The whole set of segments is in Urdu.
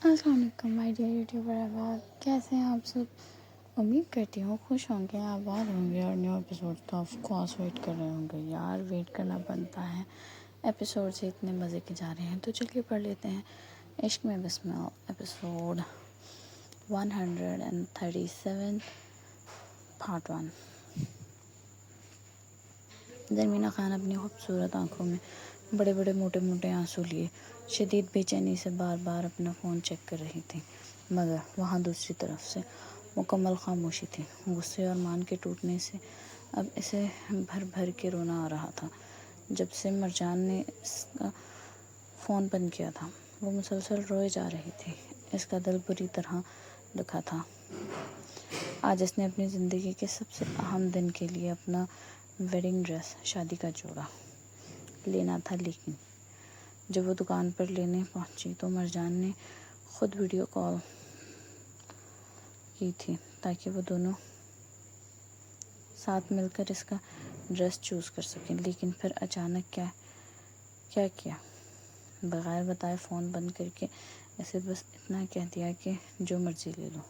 السلام علیکم مائی ڈیئر یوٹیوبر احباب، کیسے ہیں آپ سب؟ امید کرتی ہوں خوش ہوں گے، آباد ہوں گے اور نیو ایپیسوڈ کا آف کورس ویٹ کر رہے ہوں گے۔ یار ویٹ کرنا بنتا ہے، ایپیسوڈ سے اتنے مزے کے جا رہے ہیں، تو چلیے پڑھ لیتے ہیں عشق میں بسم اللہ ایپیسوڈ 137 پارٹ 1۔ زرمینہ خان اپنی خوبصورت آنکھوں میں بڑے بڑے موٹے موٹے آنسو لیے شدید بے چینی سے بار بار اپنا فون چیک کر رہی تھی، مگر وہاں دوسری طرف سے مکمل خاموشی تھی۔ غصے اور مان کے ٹوٹنے سے اب اسے بھر بھر کے رونا آ رہا تھا۔ جب سے مرجان نے اس کا فون بند کیا تھا وہ مسلسل روئے جا رہی تھی، اس کا دل بری طرح دکھا تھا۔ آج اس نے اپنی زندگی کے سب سے اہم دن کے لیے اپنا ویڈنگ ڈریس، شادی کا جوڑا لینا تھا، لیکن جب وہ دکان پر لینے پہنچی تو مرجان نے خود ویڈیو کال کی تھی تاکہ وہ دونوں ساتھ مل کر اس کا ڈریس چوز کر سکیں، لیکن پھر اچانک کیا کیا، بغیر بتائے فون بند کر کے اسے بس اتنا کہہ دیا کہ جو مرضی لے لو۔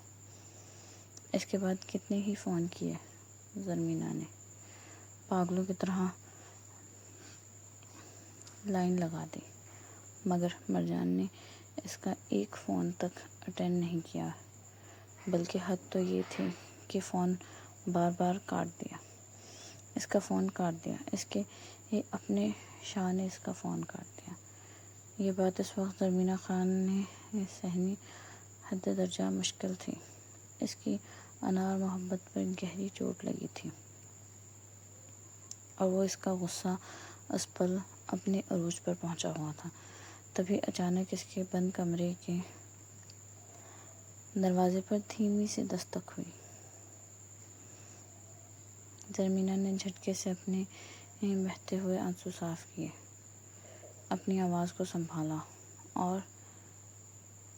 اس کے بعد کتنے ہی فون کیے زرمینہ نے، پاگلوں کی طرح لائن لگا دی، مگر مرجان نے اس کا ایک فون تک اٹینڈ نہیں کیا، بلکہ حد تو یہ تھی کہ فون بار بار کاٹ دیا۔ اس کا فون کاٹ دیا، اس کے اپنے شاہ نے اس کا فون کاٹ دیا۔ یہ بات اس وقت زرمینہ خان نے سہنی حد درجہ مشکل تھی۔ اس کی انا اور محبت پر گہری چوٹ لگی تھی اور وہ اس کا غصہ اس پل اپنے عروج پر پہنچا ہوا تھا۔ تبھی اچانک اس کے بند کمرے کے دروازے پر دھیمی سی دستک ہوئی۔ زرمینہ نے جھٹکے سے اپنے بہتے ہوئے آنسو صاف کیے، اپنی آواز کو سنبھالا اور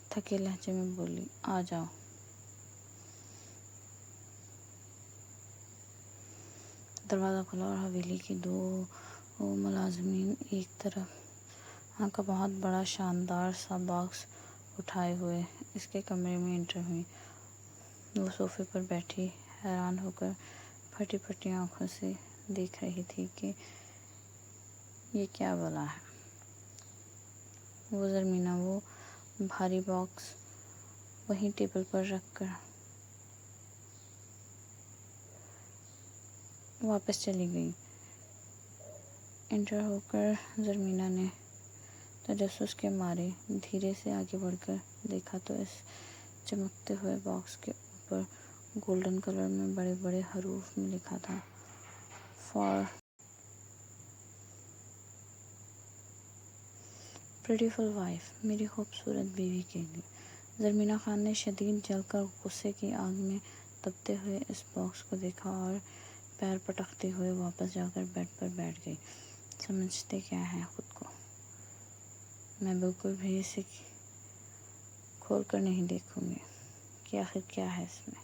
تھکے لہجے میں بولی، آ جاؤ۔ دروازہ کھلا اور حویلی کے دو ملازمین ایک طرح کا بہت بڑا شاندار سا باکس اٹھائے ہوئے اس کے کمرے میں انٹر ہوئیں۔ وہ صوفے پر بیٹھی حیران ہو کر پھٹی پھٹی آنکھوں سے دیکھ رہی تھی کہ یہ کیا بلا ہے۔ وہ زرمینہ وہ بھاری باکس وہیں ٹیبل پر رکھ کر واپس چلی گئی۔ انٹر ہو کر زرمینہ نے تجسس کے مارے دھیرے سے آگے بڑھ کر دیکھا تو اس چمکتے ہوئے باکس کے اوپر گولڈن کلر میں بڑے بڑے حروف میں لکھا تھا، فار بیوٹیفل وائف، میری خوبصورت بیوی کے لیے۔ زرمینہ خان نے شدید جل کر غصے کی آگ میں تپتے ہوئے اس باکس کو دیکھا اور پیر پٹکتے ہوئے واپس جا کر بیڈ پر بیٹھ گئی۔ سمجھتے کیا ہیں خود کو؟ میں بالکل بھی اسے کھول کر نہیں دیکھوں گی کہ آخر کیا ہے اس میں،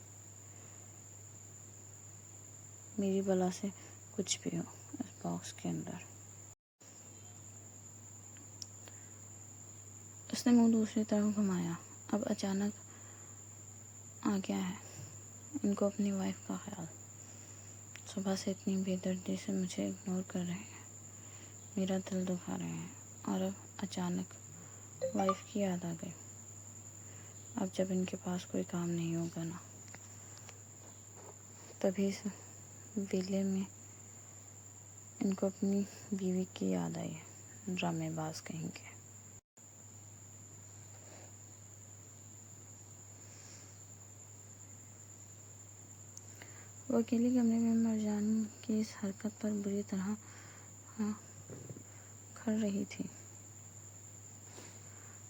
میری بلا سے کچھ بھی ہو اس باکس کے اندر۔ اس نے منہ دوسری طرف گھمایا۔ اب اچانک آ گیا ہے ان کو اپنی وائف کا خیال۔ صبح سے اتنی بے دردی سے مجھے اگنور کر رہے ہیں، میرا دل دکھا رہے ہیں، اور اب اچانک وائف کی یاد آ گئی۔ اب جب ان کے پاس کوئی کام نہیں ہوگا نا، تبھی اس ویلے میں ان کو اپنی بیوی کی یاد آئی ہے، ڈرامے باز کہیں کے۔ وہ اکیلے کمرے میں مرجان کی اس حرکت پر بری طرح کھڑ رہی تھی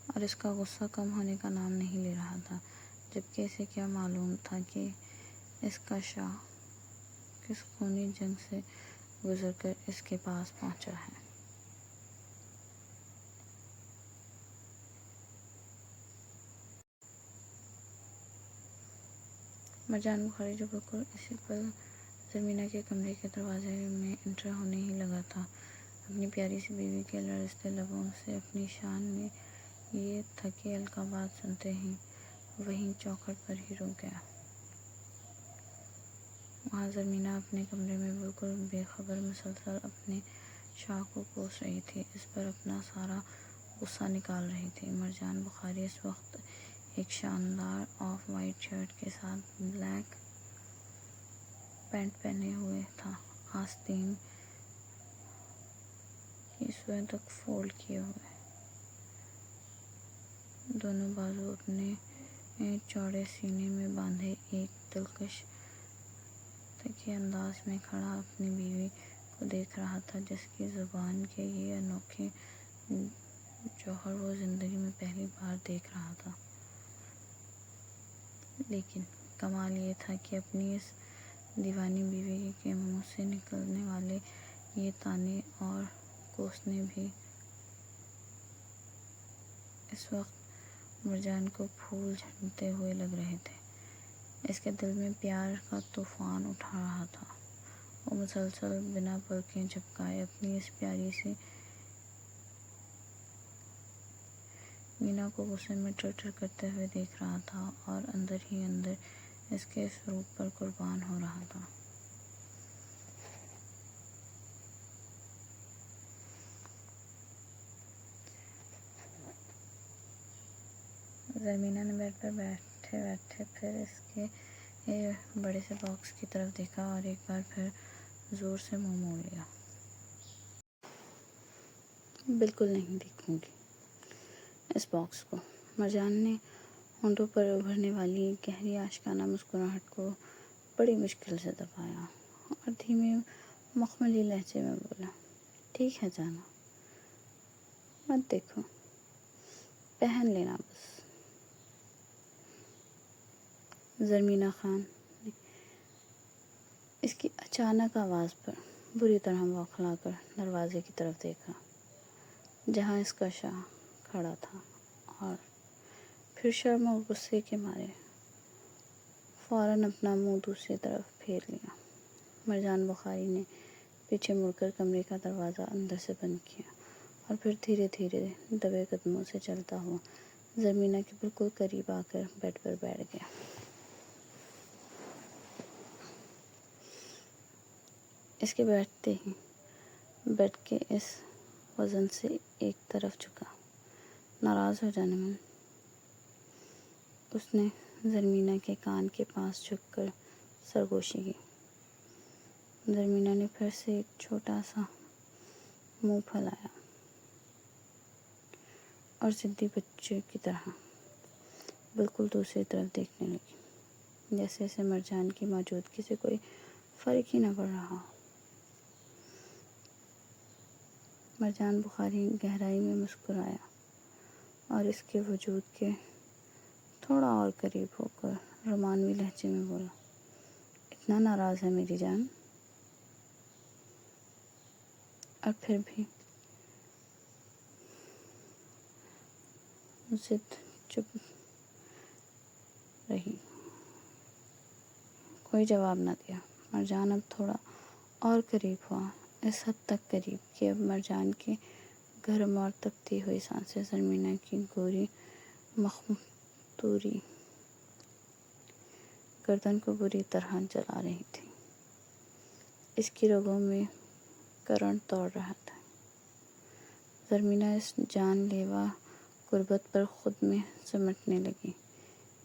اور اس کا غصہ کم ہونے کا نام نہیں لے رہا تھا، جبکہ اسے کیا معلوم تھا کہ اس کا شاہ کس خونی جنگ سے گزر کر اس کے پاس پہنچا ہے۔ مرجان بخاری جو بالکل اسی پل زرمینہ کے کمرے کے دروازے میں انٹر ہونے ہی لگا تھا، اپنی پیاری سی بیوی کے لرزتے لبوں سے اپنی شان میں یہ تھکیل کا بات سنتے ہی وہیں چوکھٹ پر ہی رک گیا۔ وہاں زرمینہ اپنے کمرے میں بالکل بے خبر مسلسل اپنے شاہ کو کوس رہی تھی، اس پر اپنا سارا غصہ نکال رہی تھی۔ مرجان بخاری اس وقت ایک شاندار آف وائٹ شرٹ کے ساتھ بلیک پینٹ پہنے ہوئے تھا، آستین کی سوئی تک فولڈ کیے ہوئے، دونوں بازو اپنے چوڑے سینے میں باندھے، ایک دلکش تکی انداز میں کھڑا اپنی بیوی کو دیکھ رہا تھا، جس کی زبان کے یہ انوکھے جوہر وہ زندگی میں پہلی بار دیکھ رہا تھا۔ لیکن کمال یہ تھا کہ اپنی اس دیوانی بیوی کے منہ سے نکلنے والے یہ طعنے اور کوسنے بھی اس وقت مرجان کو پھول جھڑتے ہوئے لگ رہے تھے۔ اس کے دل میں پیار کا طوفان اٹھا رہا تھا۔ وہ مسلسل بنا پلکیں جھپکائے اپنی اس پیاری سی مینا کو غصے میں ٹر کرتے ہوئے دیکھ رہا تھا اور اندر ہی اندر اس کے فروغ پر قربان ہو رہا تھا۔ زرمینہ نے بیڈ پر بیٹھے بیٹھے پھر اس کے بڑے سے باکس کی طرف دیکھا اور ایک بار پھر زور سے منہ موڑ لیا۔ بالکل نہیں دیکھوں گی اس باکس کو۔ مرجان نے ہونٹوں پر ابھرنے والی گہری آشکانہ مسکراہٹ کو بڑی مشکل سے دبایا اور دھیمے مخملی لہجے میں بولا، ٹھیک ہے جانا، مت دیکھو، پہن لینا بس۔ زرمینہ خان نے اس کی اچانک آواز پر بری طرح بوکھلا کر دروازے کی طرف دیکھا، جہاں اس کا شاہ کھڑا تھا، اور پھر شرم اور غصے کے مارے فوراً اپنا منہ دوسری طرف پھیر لیا۔ مرجان بخاری نے پیچھے مڑ کر کمرے کا دروازہ اندر سے بند کیا اور پھر دھیرے دھیرے دبے قدموں سے چلتا ہوا زرمینہ کے بالکل قریب آ کر بیڈ پر بیٹھ گیا۔ اس کے بیٹھتے ہی بیڈ کے اس وزن سے ایک طرف جھکا۔ ناراض ہو جانے من، اس نے زرمینہ کے کان کے پاس جھک کر سرگوشی کی۔ زرمینہ نے پھر سے ایک چھوٹا سا منہ پھیلایا اور ضدی بچے کی طرح بالکل دوسری طرف دیکھنے لگی، جیسے اسے مرجان کی موجودگی سے کوئی فرق ہی نہ پڑ رہا ہو۔ مرجان بخاری گہرائی میں مسکرایا اور اس کے وجود کے تھوڑا اور قریب ہو کر رومانوی لہجے میں بولا، اتنا ناراض ہے میری جان؟ اور پھر بھی ضد چپ رہی، کوئی جواب نہ دیا۔ مرجان اب تھوڑا اور قریب ہوا، اس حد تک قریب کہ اب مرجان کی گرم اور تپتی ہوئی سانسیں زرمینہ کی گوری مخمتوری گردن کو بری طرح جلا رہی تھی۔ اس کی رگوں میں کرنٹ دوڑ رہا تھا۔ زرمینہ اس جان لیوا قربت پر خود میں سمٹنے لگی،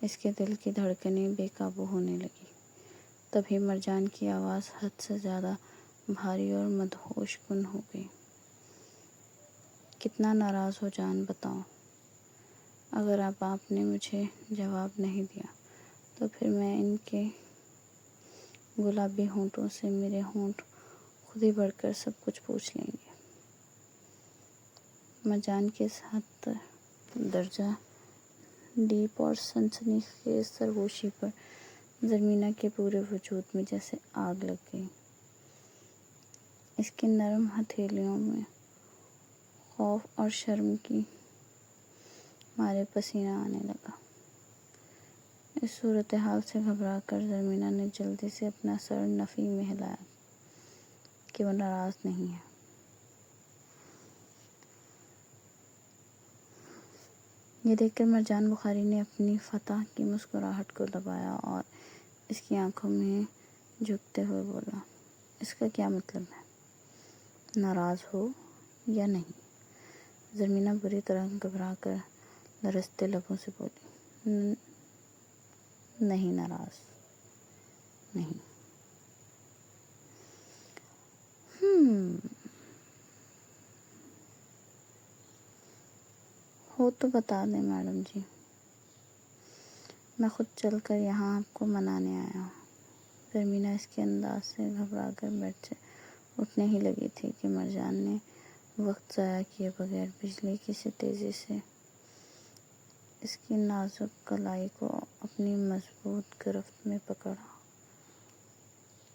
اس کے دل کی دھڑکنیں بے قابو ہونے لگی۔ تبھی مرجان کی آواز حد سے زیادہ بھاری اور مدہوش کن ہو گئی، کتنا ناراض ہو جان بتاؤ؟ اگر اب آپ نے مجھے جواب نہیں دیا تو پھر میں ان کے گلابی ہونٹوں سے میرے ہونٹ خود ہی بڑھ کر سب کچھ پوچھ لیں گے۔ مرجان کی اس حد درجہ ڈیپ اور سنسنی خیز سرگوشی پر زرمینہ کے پورے وجود میں جیسے آگ لگ گئی۔ اس کی نرم ہتھیلیوں میں خوف اور شرم کی مارے پسینہ آنے لگا۔ اس صورتحال سے گھبرا کر زرمینہ نے جلدی سے اپنا سر نفی میں ہلایا کہ وہ ناراض نہیں ہے۔ یہ دیکھ کر مرجان بخاری نے اپنی فتح کی مسکراہٹ کو دبایا اور اس کی آنکھوں میں جھکتے ہوئے بولا، اس کا کیا مطلب ہے؟ ناراض ہو یا نہیں؟ زرمینہ بری طرح گھبرا کر لرزتے لبوں سے بولی، نہیں ناراض نہیں۔ ہو تو بتا دیں میڈم جی، میں خود چل کر یہاں آپ کو منانے آیا ہوں۔ زرمینہ اس کے انداز سے گھبرا کر بیڈ سے اٹھنے ہی لگی تھی کہ مرجان نے وقت ضائع کیے بغیر بجلی کی سی تیزی سے اس کی نازک کلائی کو اپنی مضبوط گرفت میں پکڑا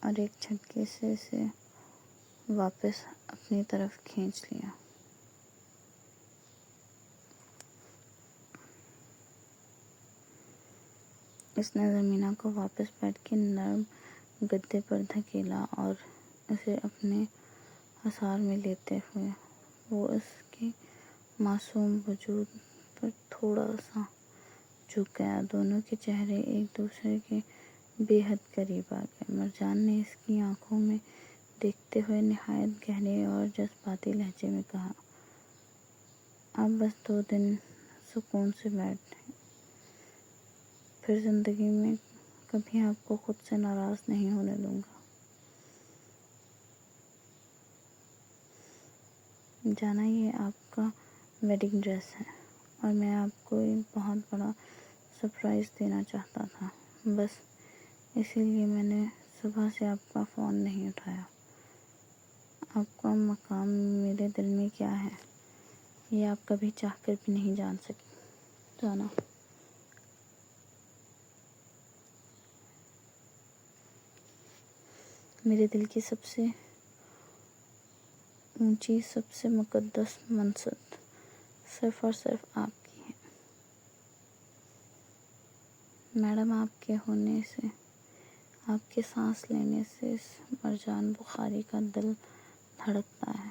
اور ایک جھٹکے سے اسے واپس اپنی طرف کھینچ لیا۔ اس نے زرمینہ کو واپس بیڈ کے نرم گدے پر دھکیلا اور اسے اپنے حصار میں لیتے ہوئے وہ اس کے معصوم وجود پر تھوڑا سا جھک گیا۔ دونوں کے چہرے ایک دوسرے کے بے حد قریب آ گئے۔ مرجان نے اس کی آنکھوں میں دیکھتے ہوئے نہایت گہرے اور جذباتی لہجے میں کہا، آپ بس 2 دن سکون سے بیٹھیں، پھر زندگی میں کبھی آپ کو خود سے ناراض نہیں ہونے دوں گا۔ جانا یہ آپ کا ویڈنگ ڈریس ہے اور میں آپ کو ایک بہت بڑا سرپرائز دینا چاہتا تھا، بس اسی لیے میں نے صبح سے آپ کا فون نہیں اٹھایا۔ آپ کا مقام میرے دل میں کیا ہے یہ آپ کبھی چاہ کر بھی نہیں جان سکیں۔ جانا میرے دل کی سب سے اونچی، سب سے مقدس منصب صرف اور صرف آپ کی ہے میڈم۔ آپ کے ہونے سے، آپ کے سانس لینے سے اس مرجان بخاری کا دل دھڑکتا ہے۔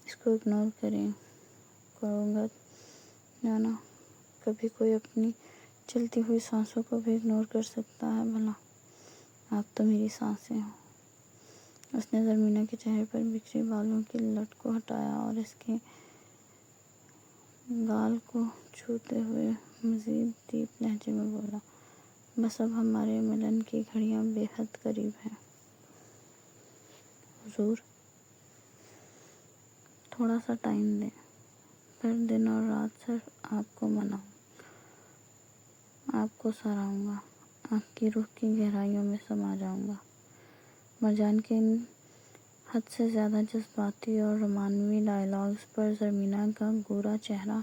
اس کو اگنور کروں گا جانا؟ کبھی کوئی اپنی چلتی ہوئی سانسوں کو بھی اگنور کر سکتا ہے بھلا؟ آپ تو میری سانسیں ہو۔ اس نے زرمینہ کے چہرے پر بکھری بالوں کی لٹ کو ہٹایا اور اس کے گال کو چھوتے ہوئے مزید ڈیپ لہجے میں بولا، بس اب ہمارے ملن کی گھڑیاں بے حد قریب ہیں حضور، تھوڑا سا ٹائم دیں، پھر دن اور رات صرف آپ کو مناؤں، آپ کو سراہوں گا، آپ کی روح کی گہرائیوں میں سما جاؤں گا۔ مرجان کے ان حد سے زیادہ جذباتی اور رومانوی ڈائیلاگز پر زرمینہ کا گورا چہرہ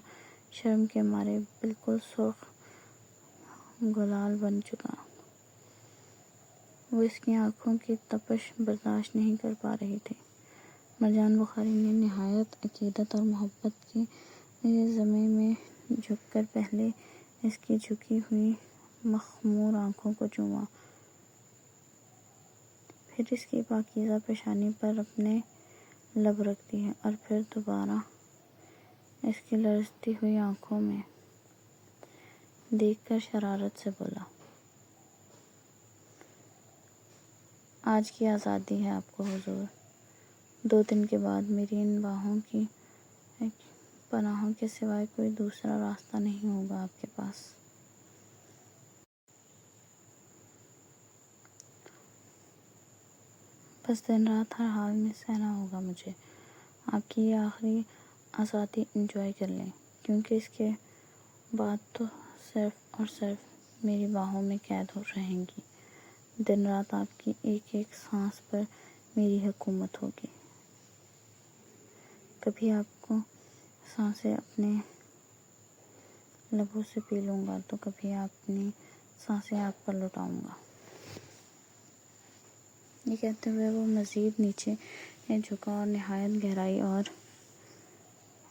شرم کے مارے بالکل سرخ گلال بن چکا۔ وہ اس کی آنکھوں کی تپش برداشت نہیں کر پا رہی تھی۔ مرجان بخاری نے نہایت عقیدت اور محبت کے ضمے میں جھک کر پہلے اس کی جھکی ہوئی مخمور آنکھوں کو چوما، پھر اس کی پاکیزہ پیشانی پر اپنے لب رکھ دیے اور پھر دوبارہ اس کی لرزتی ہوئی آنکھوں میں دیکھ کر شرارت سے بولا، آج کی آزادی ہے آپ کو حضور۔ 2 دن کے بعد میری ان باہوں کی پناہوں کے سوائے کوئی دوسرا راستہ نہیں ہوگا آپ کے پاس۔ بس دن رات ہر حال میں سہنا ہوگا مجھے۔ آپ کی یہ آخری آزادی انجوائے کر لیں، کیونکہ اس کے بعد تو صرف اور صرف میری باہوں میں قید ہو رہیں گی۔ دن رات آپ کی ایک ایک سانس پر میری حکومت ہوگی۔ کبھی آپ کو سانسیں اپنے لبوں سے پی لوں گا تو کبھی اپنی سانسیں آپ پر لٹاؤں گا۔ یہ کہتے ہوئے وہ مزید نیچے جھکا اور نہایت گہرائی اور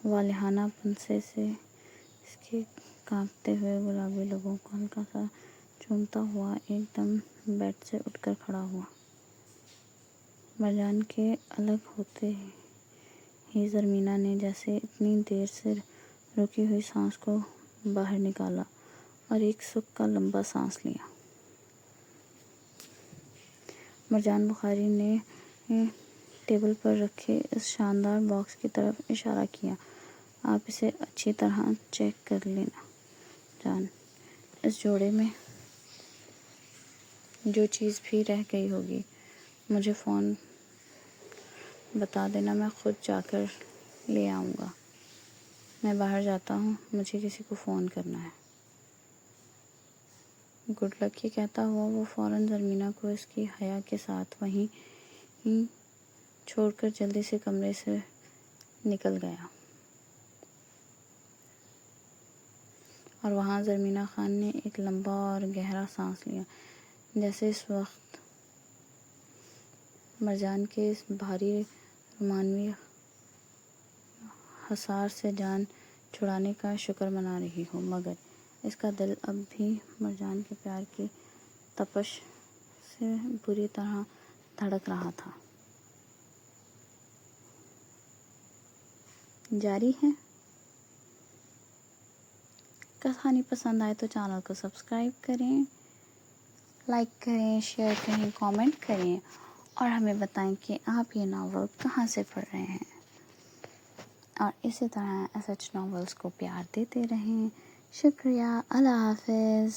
والہانہ پن سے اس کے کانپتے ہوئے گلابی لبوں کو ہلکا سا چومتا ہوا ایک دم بیڈ سے اٹھ کر کھڑا ہوا۔ مرجان کے الگ ہوتے ہی زرمینہ نے جیسے اتنی دیر سے رکی ہوئی سانس کو باہر نکالا اور ایک سکھ کا لمبا سانس لیا۔ مرجان بخاری نے ٹیبل پر رکھے اس شاندار باکس کی طرف اشارہ کیا۔ آپ اسے اچھی طرح چیک کر لینا جان، اس جوڑے میں جو چیز بھی رہ گئی ہوگی مجھے فون بتا دینا، میں خود جا کر لے آؤں گا۔ میں باہر جاتا ہوں، مجھے کسی کو فون کرنا ہے۔ گڈ لک یہ کہتا ہوا وہ فوراً زرمینہ کو اس کی حیا کے ساتھ وہیں چھوڑ کر جلدی سے کمرے سے نکل گیا، اور وہاں زرمینہ خان نے ایک لمبا اور گہرا سانس لیا، جیسے اس وقت مرجان کے اس بھاری رومانوی حصار سے جان چھڑانے کا شکر منا رہی ہو، مگر اس کا دل اب بھی مرجان کے پیار کی تپش سے بری طرح دھڑک رہا تھا۔ جاری ہے۔ کہانی پسند آئے تو چینل کو سبسکرائب کریں، لائک کریں، شیئر کریں، کامنٹ کریں اور ہمیں بتائیں کہ آپ یہ ناول کہاں سے پڑھ رہے ہیں، اور اسی طرح ایس ایچ ناولز کو پیار دیتے رہیں۔ شکریہ، اللہ حافظ۔